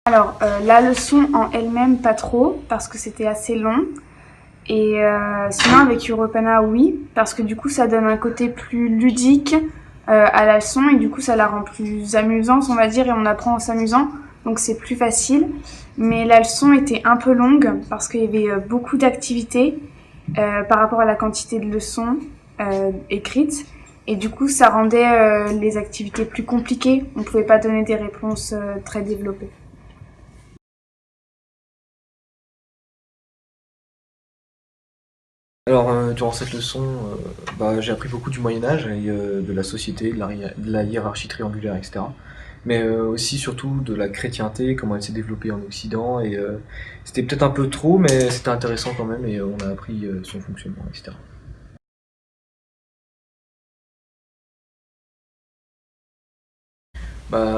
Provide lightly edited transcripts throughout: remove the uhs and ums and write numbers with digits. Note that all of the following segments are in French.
Alors, la leçon en elle-même, pas trop, parce que c'était assez long. Et sinon, avec Europana, oui, parce que du coup, ça donne un côté plus ludique à la leçon, et du coup, ça la rend plus amusante, on va dire, et on apprend en s'amusant, donc c'est plus facile. Mais la leçon était un peu longue, parce qu'il y avait beaucoup d'activités par rapport à la quantité de leçons écrites. Et du coup, ça rendait les activités plus compliquées. On pouvait pas donner des réponses très développées. Alors, durant cette leçon, j'ai appris beaucoup du Moyen-Âge et de la société, de la hiérarchie triangulaire, etc. Mais aussi, surtout, de la chrétienté, comment elle s'est développée en Occident. Et c'était peut-être un peu trop, mais c'était intéressant quand même et on a appris son fonctionnement, etc.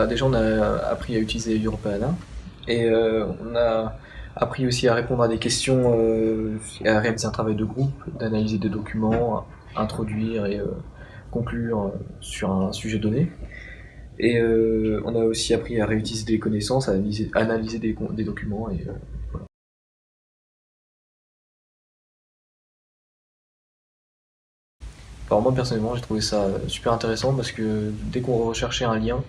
Déjà, on a appris à utiliser Europeana et on a appris aussi à répondre à des questions, à réaliser un travail de groupe, d'analyser des documents, introduire et conclure sur un sujet donné. Et on a aussi appris à réutiliser des connaissances, à analyser des documents. Et, voilà. Alors moi personnellement j'ai trouvé ça super intéressant parce que dès qu'on recherchait un lien,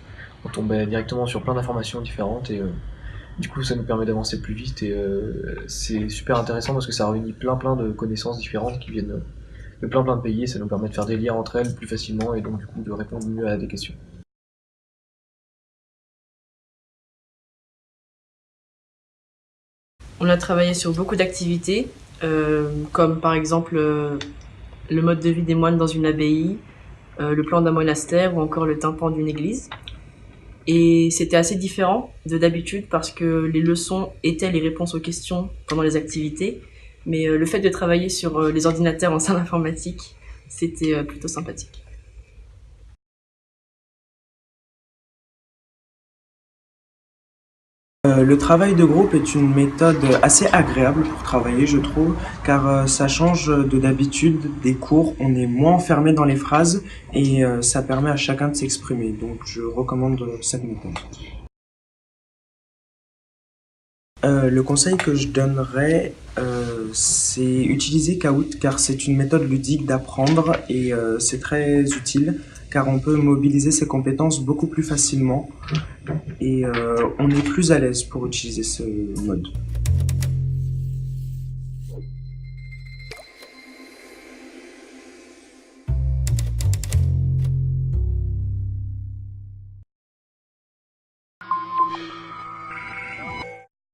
on tombait directement sur plein d'informations différentes et du coup ça nous permet d'avancer plus vite et c'est super intéressant parce que ça réunit plein de connaissances différentes qui viennent de plein de pays et ça nous permet de faire des liens entre elles plus facilement et donc du coup de répondre mieux à des questions. On a travaillé sur beaucoup d'activités, comme par exemple le mode de vie des moines dans une abbaye, le plan d'un monastère ou encore le tympan d'une église. Et c'était assez différent de d'habitude parce que les leçons étaient les réponses aux questions pendant les activités, mais le fait de travailler sur les ordinateurs en salle informatique, c'était plutôt sympathique. Le travail de groupe est une méthode assez agréable pour travailler, je trouve, car ça change de d'habitude des cours. On est moins enfermé dans les phrases et ça permet à chacun de s'exprimer. Donc, je recommande cette méthode. Le conseil que je donnerais, c'est utiliser Kahoot car c'est une méthode ludique d'apprendre et c'est très utile car on peut mobiliser ses compétences beaucoup plus facilement et on est plus à l'aise pour utiliser ce mode.